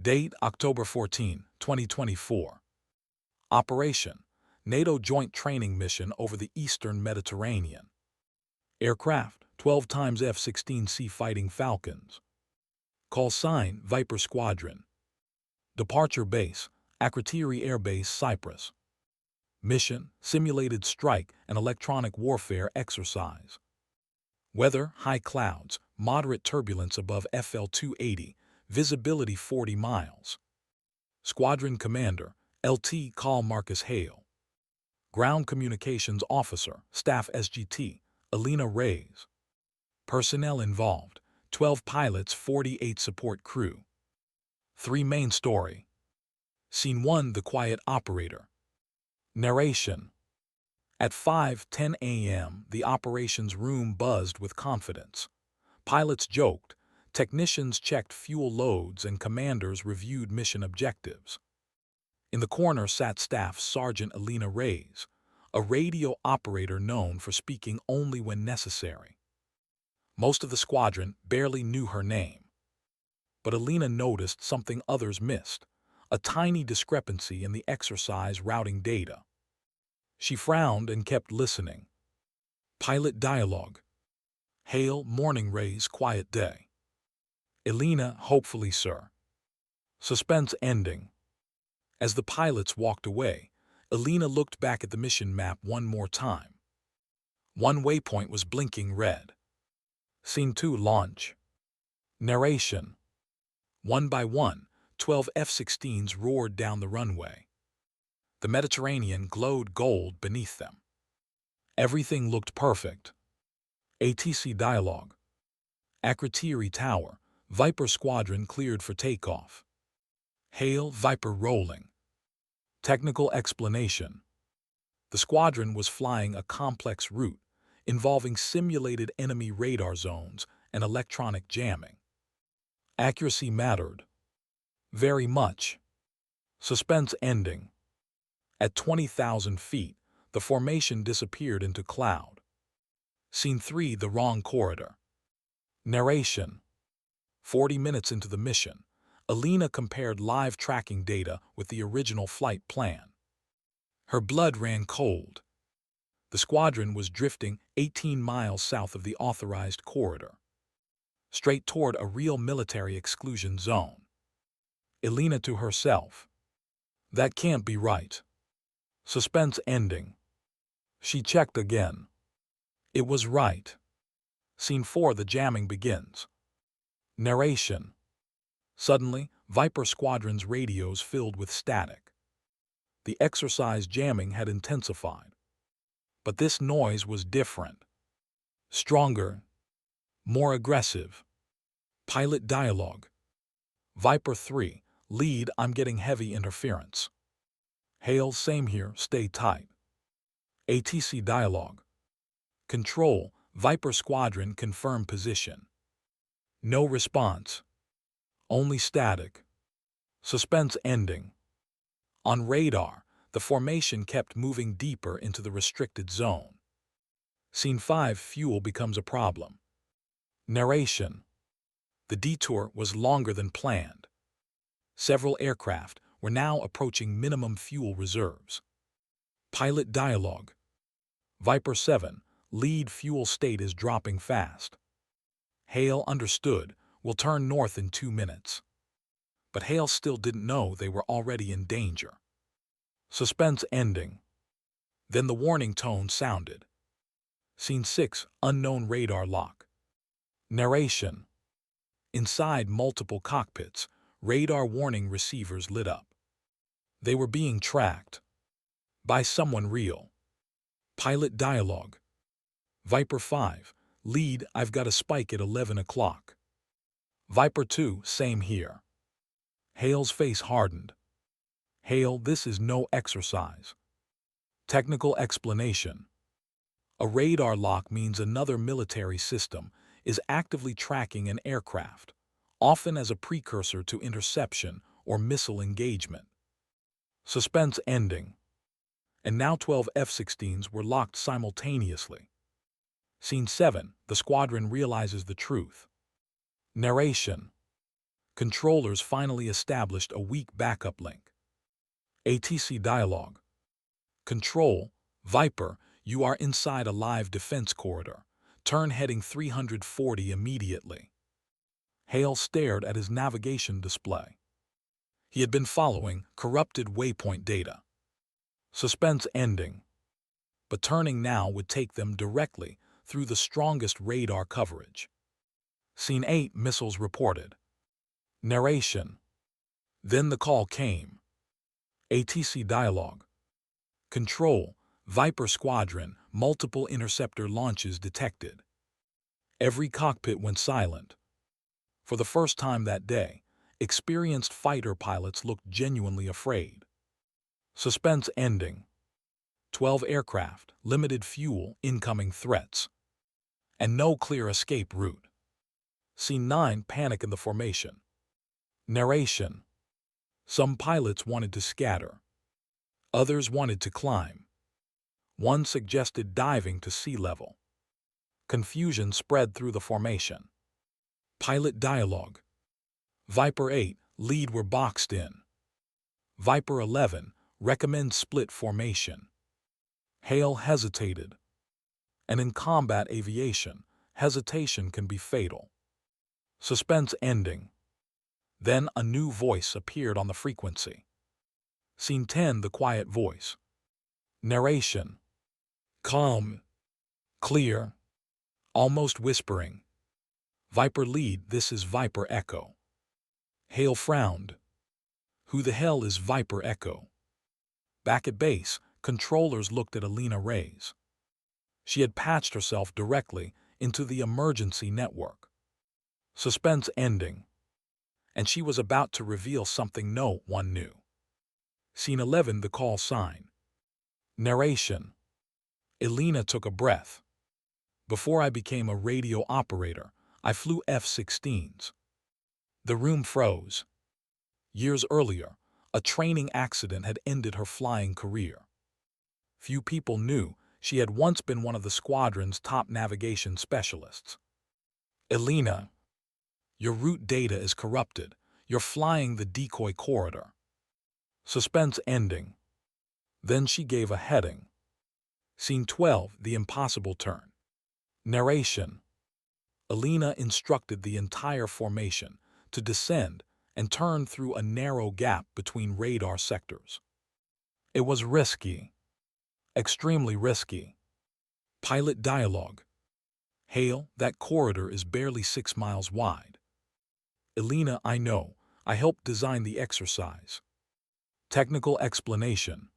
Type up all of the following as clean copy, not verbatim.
Date October 14, 2024. Operation: NATO Joint Training Mission over the Eastern Mediterranean. Aircraft: 12 times F-16C Fighting Falcons. Call sign: Viper Squadron. Departure base: Akrotiri Air Base, Cyprus. Mission: simulated strike and electronic warfare exercise. Weather: high clouds, moderate turbulence above FL 280, visibility 40 miles. Squadron Commander: LT Col Marcus Hale. Ground Communications Officer, Staff SGT, Elena Reyes. Personnel involved: 12 pilots, 48 support crew. 3 main story. Scene 1: The Quiet Operator. Narration: At 5:10 a.m., the operations room buzzed with confidence. Pilots joked, technicians checked fuel loads, and commanders reviewed mission objectives. In the corner sat Staff Sergeant Elena Reyes, a radio operator known for speaking only when necessary. Most of the squadron barely knew her name. But Elena noticed something others missed: a tiny discrepancy in the exercise routing data. She frowned and kept listening. Pilot dialogue. Hale: Morning, Reyes, quiet day. Elena: Hopefully, sir. Suspense ending. As the pilots walked away, Elena looked back at the mission map one more time. One waypoint was blinking red. Scene 2: Launch. Narration: One by one, 12 F-16s roared down the runway. The Mediterranean glowed gold beneath them. Everything looked perfect. ATC dialogue. Akrotiri Tower, Viper Squadron cleared for takeoff. Hale: Viper rolling. Technical explanation. The squadron was flying a complex route involving simulated enemy radar zones and electronic jamming. Accuracy mattered. Very much. Suspense ending. At 20,000 feet, the formation disappeared into cloud. Scene 3: The Wrong Corridor. Narration: 40 minutes into the mission, Elena compared live tracking data with the original flight plan. Her blood ran cold. The squadron was drifting 18 miles south of the authorized corridor, straight toward a real military exclusion zone. Elena to herself: that can't be right. Suspense ending. She checked again. It was right. Scene 4: The jamming begins. Narration: Suddenly, Viper Squadron's radios filled with static. The exercise jamming had intensified. But this noise was different. Stronger. More aggressive. Pilot dialogue. Viper 3, lead: I'm getting heavy interference. Hale: Same here, stay tight. ATC dialogue. Control: Viper Squadron, confirm position. No response. Only static. Suspense ending. On radar, the formation kept moving deeper into the restricted zone. Scene 5: Fuel becomes a problem. Narration: The detour was longer than planned. Several aircraft were now approaching minimum fuel reserves. Pilot dialogue. Viper 7, lead: fuel state is dropping fast. Hale: Understood, we'll turn north in 2 minutes. But Hale still didn't know they were already in danger. Suspense ending. Then the warning tone sounded. Scene 6: Unknown radar lock. Narration: Inside multiple cockpits, radar warning receivers lit up. They were being tracked. By someone real. Pilot dialogue. Viper 5, lead: I've got a spike at 11 o'clock. Viper 2, same here. Hale's face hardened. Hale: This is no exercise. Technical explanation. A radar lock means another military system is actively tracking an aircraft, often as a precursor to interception or missile engagement. Suspense ending. And now 12 F-16s were locked simultaneously. Scene 7: The squadron realizes the truth. Narration: Controllers finally established a weak backup link. ATC dialogue. Control, Viper, you are inside a live defense corridor. Turn heading 340 immediately. Hale stared at his navigation display. He had been following corrupted waypoint data. Suspense ending. But turning now would take them directly through the strongest radar coverage. Scene 8, missiles reported. Narration. Then the call came. ATC dialogue. Control, Viper Squadron, multiple interceptor launches detected. Every cockpit went silent. For the first time that day, experienced fighter pilots looked genuinely afraid. Suspense ending. 12 aircraft, limited fuel, incoming threats. And no clear escape route. Scene 9, panic in the formation. Narration. Some pilots wanted to scatter. Others wanted to climb. One suggested diving to sea level. Confusion spread through the formation. Pilot dialogue. Viper 8, lead were boxed in. Viper 11, recommend split formation. Hale hesitated. And in combat aviation, hesitation can be fatal. Suspense ending. Then a new voice appeared on the frequency. Scene 10, the quiet voice. Narration. Calm. Clear. Almost whispering. Viper lead, this is Viper Echo. Hale frowned. Who the hell is Viper Echo? Back at base, controllers looked at Alina Reyes. She had patched herself directly into the emergency network. Suspense ending. And she was about to reveal something no one knew. Scene 11, the call sign. Narration. Alina took a breath. Before I became a radio operator, I flew F-16s. The room froze. Years earlier, a training accident had ended her flying career. Few people knew she had once been one of the squadron's top navigation specialists. Alina, your route data is corrupted. You're flying the decoy corridor. Suspense ending. Then she gave a heading. Scene 12, the impossible turn. Narration. Alina instructed the entire formation to descend and turn through a narrow gap between radar sectors. It was risky. Extremely risky. Pilot dialogue. Hale, that corridor is barely 6 miles wide. Alina, I know. I helped design the exercise. Technical explanation.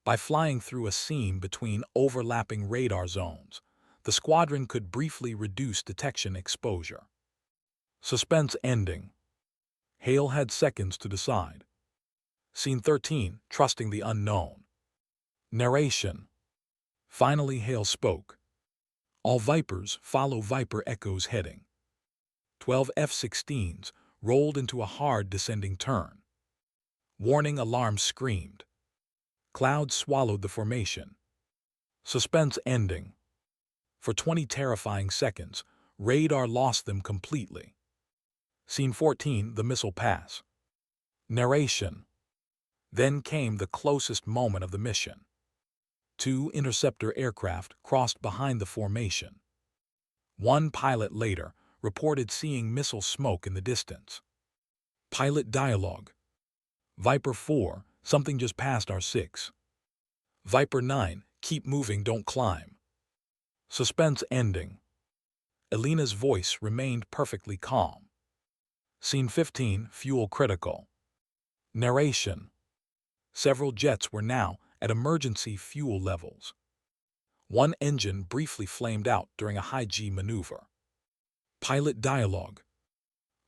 By flying through a seam between overlapping radar zones, the squadron could briefly reduce detection exposure. Suspense ending. Hale had seconds to decide. Scene 13, trusting the unknown. Narration. Finally Hale spoke. All Vipers follow Viper Echo's heading. 12 F-16s rolled into a hard descending turn. Warning alarm screamed. Clouds swallowed the formation. Suspense ending. For 20 terrifying seconds, radar lost them completely. Scene 14, the missile pass. Narration. Then came the closest moment of the mission. 2 interceptor aircraft crossed behind the formation. One pilot later reported seeing missile smoke in the distance. Pilot dialogue. Viper 4, something just passed our 6. Viper 9, keep moving, don't climb. Suspense ending. Alina's voice remained perfectly calm. Scene 15, fuel critical. Narration. Several jets were now at emergency fuel levels. One engine briefly flamed out during a high-G maneuver. Pilot dialogue.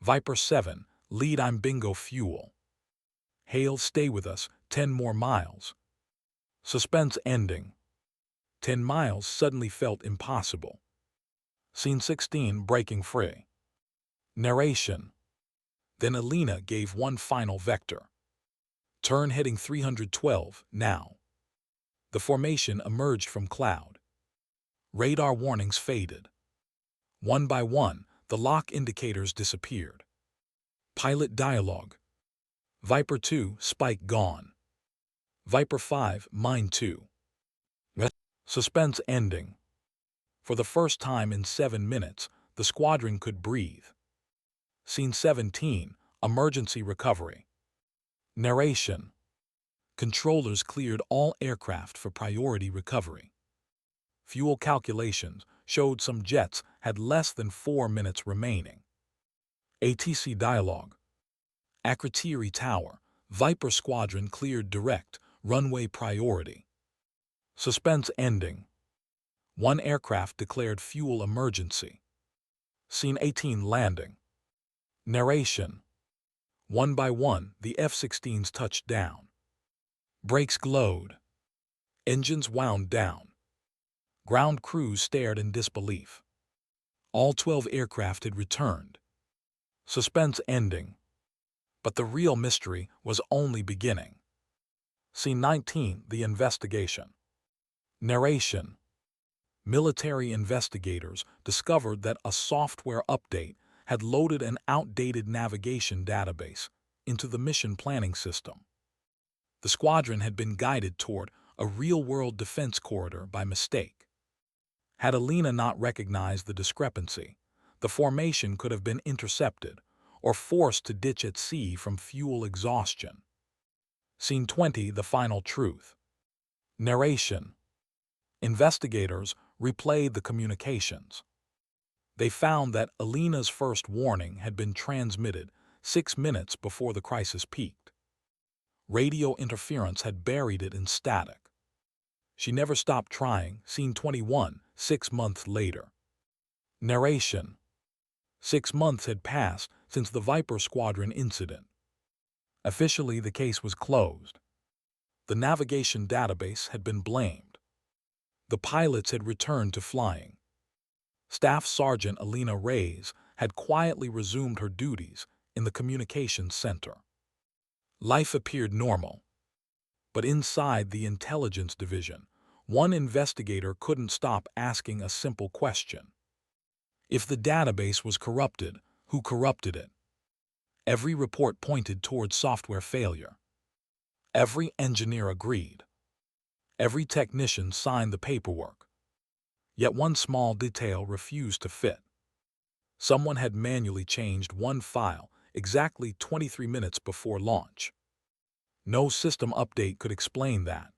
Viper 7, lead, I'm bingo fuel. Hale, stay with us, 10 more miles. Suspense ending. 10 miles suddenly felt impossible. Scene 16, breaking free. Narration. Then Alina gave one final vector. Turn heading 312, now. The formation emerged from cloud. Radar warnings faded. One by one, the lock indicators disappeared. Pilot dialogue. Viper 2, Spike gone. Viper 5, Mine 2. Suspense ending. For the first time in 7 minutes, the squadron could breathe. Scene 17, Emergency recovery. Narration. Controllers cleared all aircraft for priority recovery. Fuel calculations showed some jets had less than 4 minutes remaining. ATC dialogue. Akrotiri Tower, Viper Squadron cleared direct, runway priority. Suspense ending. One aircraft declared fuel emergency. Scene 18 landing. Narration. One by one, the F-16s touched down. Brakes glowed. Engines wound down. Ground crews stared in disbelief. All 12 aircraft had returned. Suspense ending. But the real mystery was only beginning. Scene 19, the investigation. Narration. Military investigators discovered that a software update had loaded an outdated navigation database into the mission planning system. The squadron had been guided toward a real-world defense corridor by mistake. Had Alina not recognized the discrepancy, the formation could have been intercepted or forced to ditch at sea from fuel exhaustion. Scene 20, the final truth. Narration. Investigators replayed the communications. They found that Alina's first warning had been transmitted 6 minutes before the crisis peaked. Radio interference had buried it in static. She never stopped trying. Scene 21, 6 months later. Narration. 6 months had passed since the Viper Squadron incident. Officially, the case was closed. The navigation database had been blamed. The pilots had returned to flying. Staff Sergeant Alina Reyes had quietly resumed her duties in the communications center. Life appeared normal. But inside the intelligence division, one investigator couldn't stop asking a simple question. If the database was corrupted, who corrupted it? Every report pointed toward software failure. Every engineer agreed. Every technician signed the paperwork. Yet one small detail refused to fit. Someone had manually changed one file exactly 23 minutes before launch. No system update could explain that.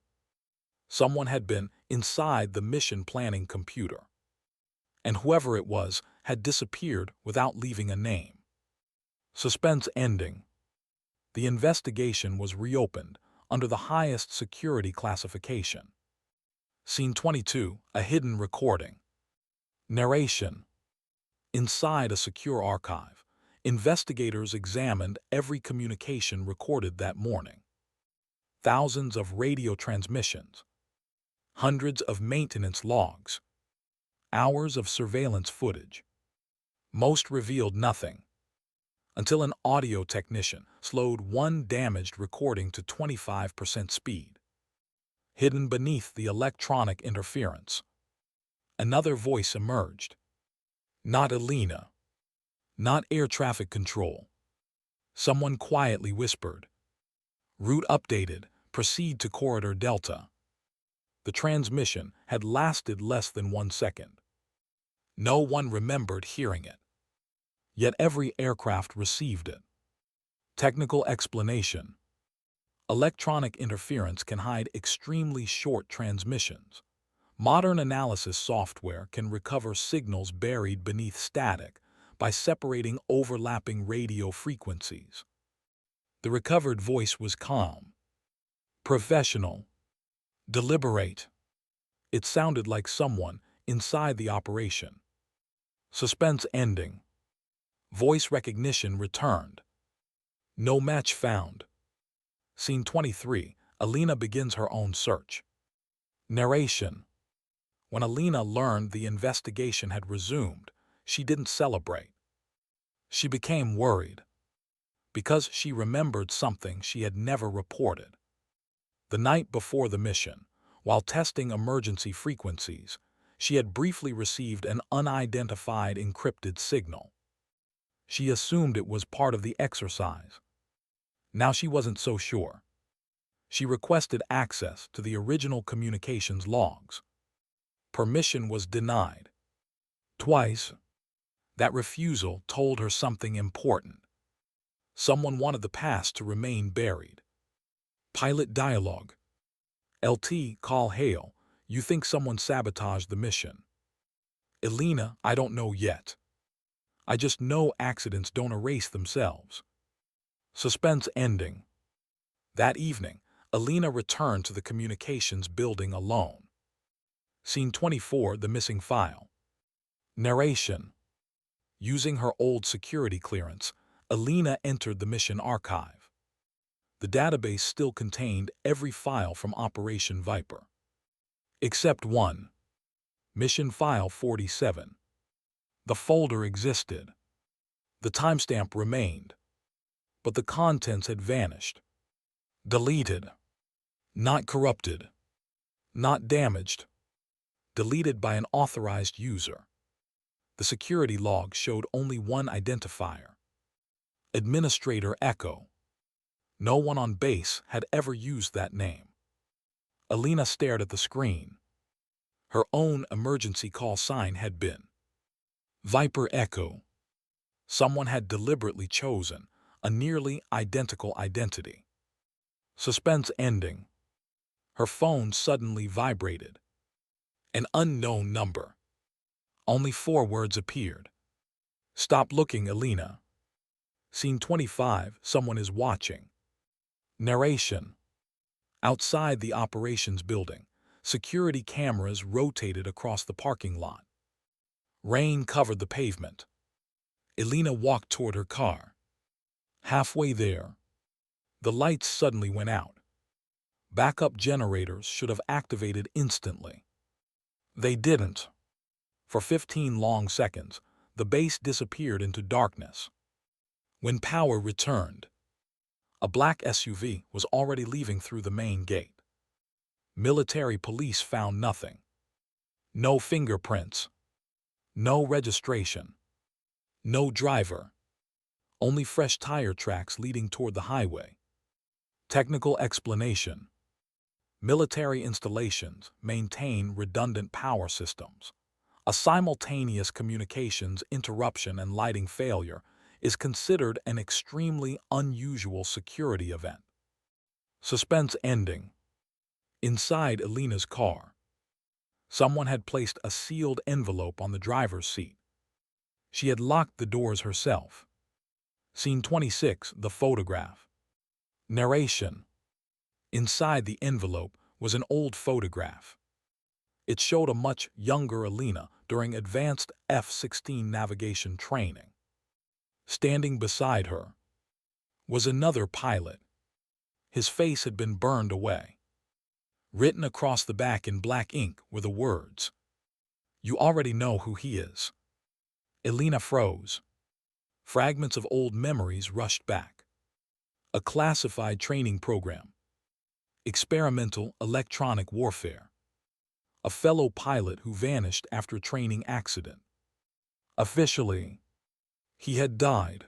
Someone had been inside the mission planning computer. And whoever it was had disappeared without leaving a name. Suspense ending. The investigation was reopened under the highest security classification. Scene 22, a hidden recording. Narration. Inside a secure archive, investigators examined every communication recorded that morning. Thousands of radio transmissions, hundreds of maintenance logs, hours of surveillance footage. Most revealed nothing, until an audio technician slowed one damaged recording to 25% speed. Hidden beneath the electronic interference, another voice emerged. Not Alina. Not air traffic control. Someone quietly whispered, "Route updated. Proceed to Corridor Delta." The transmission had lasted less than 1 second. No one remembered hearing it. Yet every aircraft received it. Technical explanation. Electronic interference can hide extremely short transmissions. Modern analysis software can recover signals buried beneath static by separating overlapping radio frequencies. The recovered voice was calm, professional, deliberate. It sounded like someone inside the operation. Suspense ending. Voice recognition returned. No match found. Scene 23, Alina begins her own search. Narration. When Alina learned the investigation had resumed, she didn't celebrate. She became worried, because she remembered something she had never reported. The night before the mission, while testing emergency frequencies, she had briefly received an unidentified encrypted signal. She assumed it was part of the exercise. Now she wasn't so sure. She requested access to the original communications logs. Permission was denied. Twice. That refusal told her something important. Someone wanted the past to remain buried. Pilot dialogue. LT, call hail. You think someone sabotaged the mission. Elena, I don't know yet. I just know accidents don't erase themselves. Suspense ending. That evening, Elena returned to the communications building alone. Scene 24, the missing file. Narration. Using her old security clearance, Elena entered the mission archive. The database still contained every file from Operation Viper. Except one. Mission File 47. The folder existed. The timestamp remained. But the contents had vanished. Deleted. Not corrupted. Not damaged. Deleted by an authorized user. The security log showed only one identifier. Administrator Echo. No one on base had ever used that name. Elena stared at the screen. Her own emergency call sign had been Viper Echo. Someone had deliberately chosen a nearly identical identity. Suspense ending. Her phone suddenly vibrated. An unknown number. Only 4 words appeared. Stop looking, Elena. Scene 25, someone is watching. Narration. Outside the operations building, security cameras rotated across the parking lot. Rain covered the pavement. Elena walked toward her car. Halfway there, the lights suddenly went out. Backup generators should have activated instantly. They didn't. For 15 long seconds, the base disappeared into darkness. When power returned, a black SUV was already leaving through the main gate. Military police found nothing. No fingerprints. No registration. No driver. Only fresh tire tracks leading toward the highway. Technical explanation. Military installations maintain redundant power systems. A simultaneous communications interruption and lighting failure is considered an extremely unusual security event. Suspense ending. Inside Elena's car, someone had placed a sealed envelope on the driver's seat. She had locked the doors herself. Scene 26, the photograph. Narration. Inside the envelope was an old photograph. It showed a much younger Elena during advanced F-16 navigation training. Standing beside her was another pilot. His face had been burned away. Written across the back in black ink were the words, "You already know who he is." Elena froze. Fragments of old memories rushed back. A classified training program. Experimental electronic warfare. A fellow pilot who vanished after a training accident. Officially, he had died.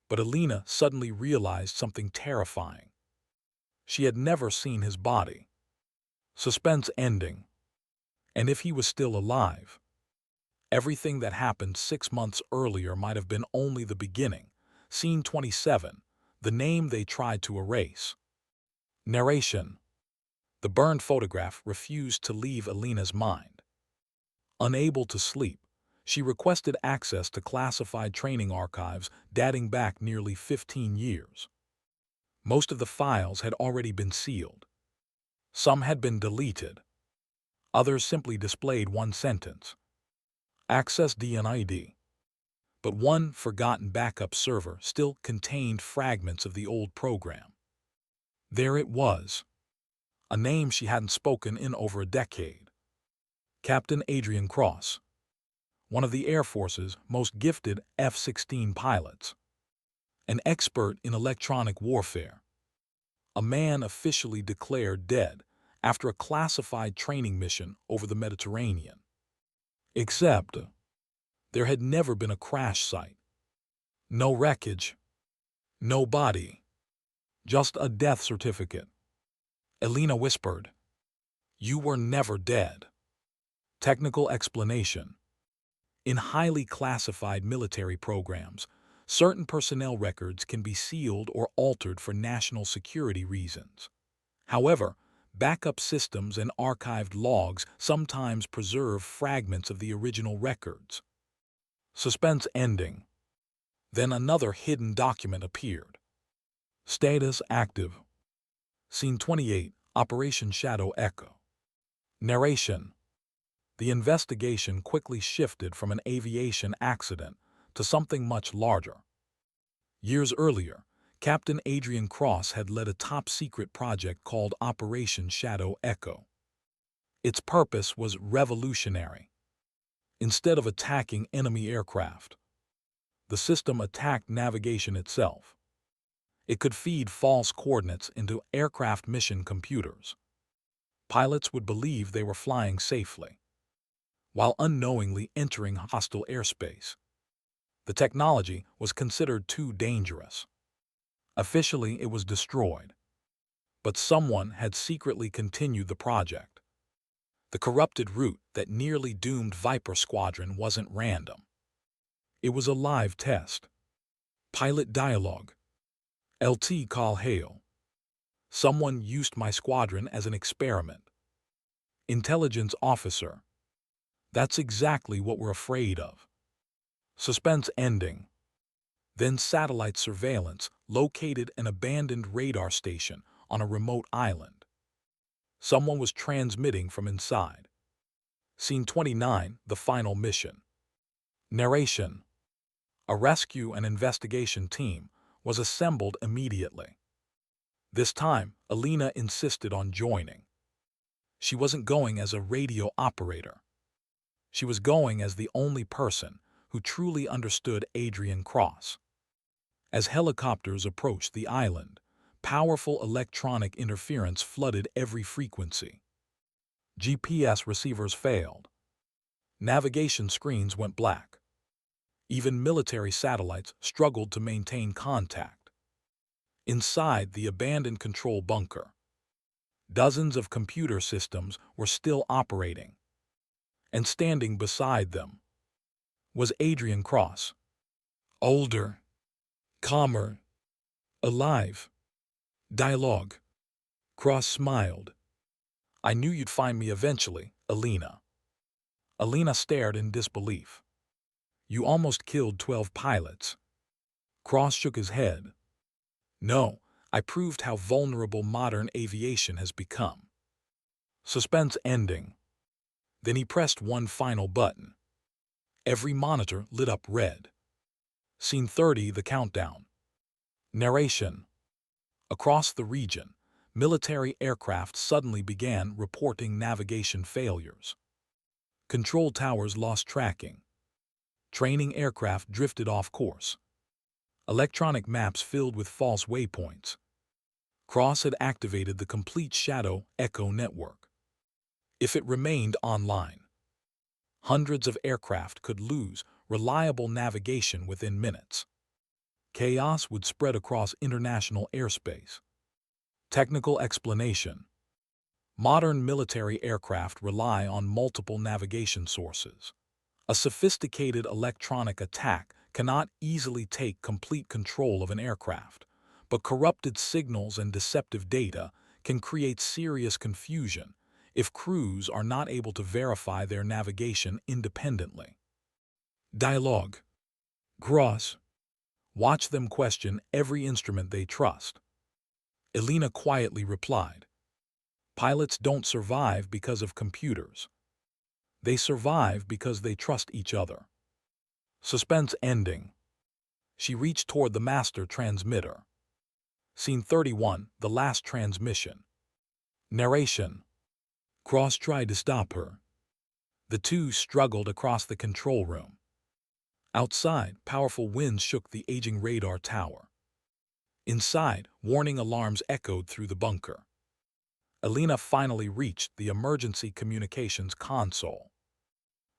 But Elena suddenly realized something terrifying. She had never seen his body. Suspense ending. And if he was still alive, everything that happened 6 months earlier might have been only the beginning. Scene 27, the name they tried to erase. Narration. The burned photograph refused to leave Elena's mind. Unable to sleep, she requested access to classified training archives dating back nearly 15 years. Most of the files had already been sealed. Some had been deleted. Others simply displayed one sentence. Access DNID. But one forgotten backup server still contained fragments of the old program. There it was. A name she hadn't spoken in over a decade. Captain Adrian Cross. One of the Air Force's most gifted F-16 pilots. An expert in electronic warfare. A man officially declared dead after a classified training mission over the Mediterranean. Except, there had never been a crash site. No wreckage. No body. Just a death certificate. Elena whispered. You were never dead. Technical explanation. In highly classified military programs, certain personnel records can be sealed or altered for national security reasons. However, backup systems and archived logs sometimes preserve fragments of the original records. Suspense ending. Then another hidden document appeared. Status active. Scene 28, Operation Shadow Echo. Narration. The investigation quickly shifted from an aviation accident to something much larger. Years earlier, Captain Adrian Cross had led a top-secret project called Operation Shadow Echo. Its purpose was revolutionary. Instead of attacking enemy aircraft, the system attacked navigation itself. It could feed false coordinates into aircraft mission computers. Pilots would believe they were flying safely, while unknowingly entering hostile airspace. The technology was considered too dangerous. Officially, it was destroyed, but someone had secretly continued the project. The corrupted route that nearly doomed Viper Squadron wasn't random. It was a live test. Pilot dialogue. LT call hail. Someone used my squadron as an experiment. Intelligence officer. That's exactly what we're afraid of. Suspense ending. Then satellite surveillance located an abandoned radar station on a remote island. Someone was transmitting from inside. Scene 29, the final mission. Narration. A rescue and investigation team was assembled immediately. This time, Elena insisted on joining. She wasn't going as a radio operator. She was going as the only person who truly understood Adrian Cross. As helicopters approached the island, powerful electronic interference flooded every frequency. GPS receivers failed. Navigation screens went black. Even military satellites struggled to maintain contact. Inside the abandoned control bunker, dozens of computer systems were still operating. And standing beside them was Adrian Cross. Older, calmer, alive. Dialogue. Cross smiled. I knew you'd find me eventually, Elena. Elena stared in disbelief. You almost killed 12 pilots. Cross shook his head. No, I proved how vulnerable modern aviation has become. Suspense ending. Then he pressed one final button. Every monitor lit up red. Scene 30, the countdown. Narration. Across the region, military aircraft suddenly began reporting navigation failures. Control towers lost tracking. Training aircraft drifted off course. Electronic maps filled with false waypoints. Cross had activated the complete Shadow Echo network. If it remained online, hundreds of aircraft could lose reliable navigation within minutes. Chaos would spread across international airspace. Technical explanation. Modern military aircraft rely on multiple navigation sources. A sophisticated electronic attack cannot easily take complete control of an aircraft, but corrupted signals and deceptive data can create serious confusion if crews are not able to verify their navigation independently. Dialogue. Cross. Watch them question every instrument they trust. Elena quietly replied, pilots don't survive because of computers. They survive because they trust each other. Suspense ending. She reached toward the master transmitter. Scene 31, the last transmission. Narration. Cross tried to stop her. The two struggled across the control room. Outside, powerful winds shook the aging radar tower. Inside, warning alarms echoed through the bunker. Elena finally reached the emergency communications console.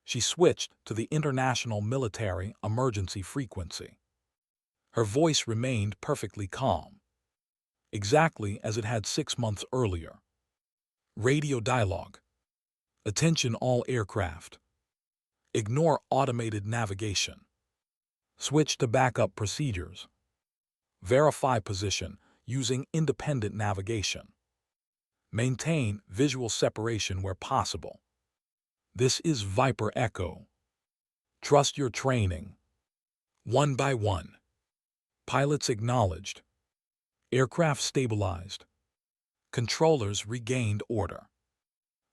She switched to the International Military Emergency frequency. Her voice remained perfectly calm, exactly as it had 6 months earlier. Radio dialogue. Attention all aircraft. Ignore automated navigation. Switch to backup procedures. Verify position using independent navigation. Maintain visual separation where possible. This is Viper Echo. Trust your training. One by one. Pilots acknowledged. Aircraft stabilized. Controllers regained order.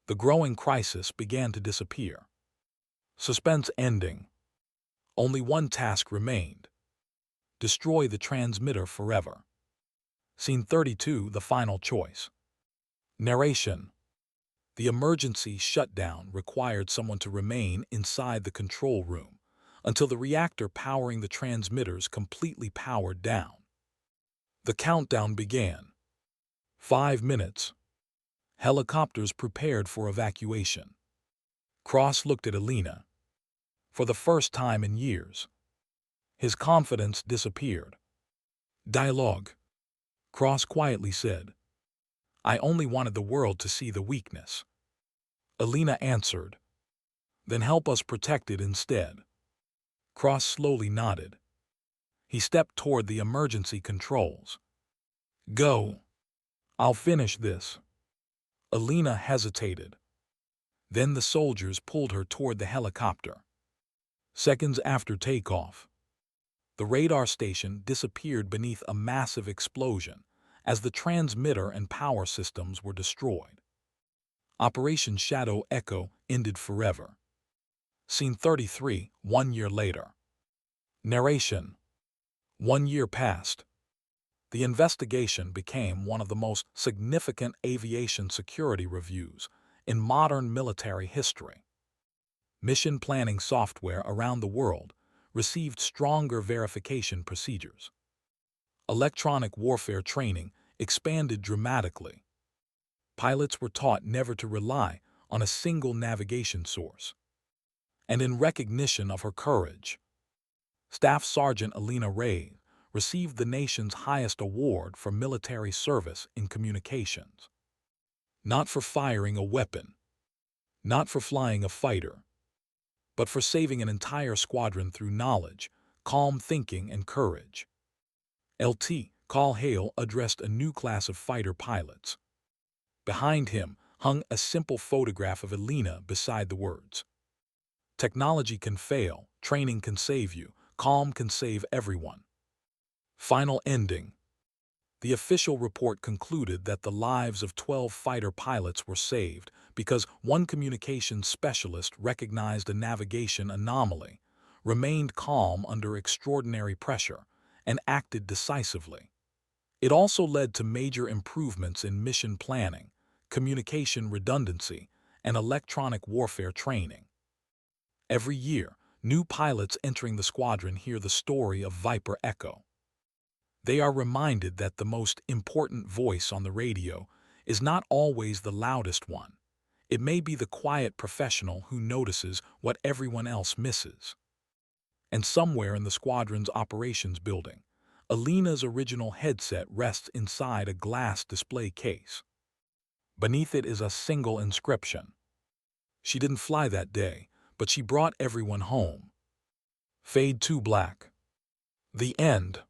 The growing crisis began to disappear. Suspense ending. Only one task remained. Destroy the transmitter forever. Scene 32, the final choice. Narration. The emergency shutdown required someone to remain inside the control room until the reactor powering the transmitters completely powered down. The countdown began. 5 minutes. Helicopters prepared for evacuation. Cross looked at Alina. For the first time in years, his confidence disappeared. Dialogue. Cross quietly said, "I only wanted the world to see the weakness." Alina answered, "Then help us protect it instead." Cross slowly nodded. He stepped toward the emergency controls. "Go. I'll finish this." Alina hesitated. Then the soldiers pulled her toward the helicopter. Seconds after takeoff, the radar station disappeared beneath a massive explosion as the transmitter and power systems were destroyed. Operation Shadow Echo ended forever. Scene 33, 1 year later. Narration. 1 year passed. The investigation became one of the most significant aviation security reviews in modern military history. Mission planning software around the world received stronger verification procedures. Electronic warfare training expanded dramatically. Pilots were taught never to rely on a single navigation source. And in recognition of her courage, Staff Sergeant Alina Ray received the nation's highest award for military service in communications. Not for firing a weapon, not for flying a fighter, but for saving an entire squadron through knowledge, calm thinking, and courage. Lt. Col Hale addressed a new class of fighter pilots. Behind him hung a simple photograph of Alina beside the words, "Technology can fail, training can save you, calm can save everyone." Final ending. The official report concluded that the lives of 12 fighter pilots were saved because one communications specialist recognized a navigation anomaly, remained calm under extraordinary pressure, and acted decisively. It also led to major improvements in mission planning, communication redundancy, and electronic warfare training. Every year, new pilots entering the squadron hear the story of Viper Echo. They are reminded that the most important voice on the radio is not always the loudest one. It may be the quiet professional who notices what everyone else misses. And somewhere in the squadron's operations building, Alina's original headset rests inside a glass display case. Beneath it is a single inscription. She didn't fly that day, but she brought everyone home. Fade to black. The end.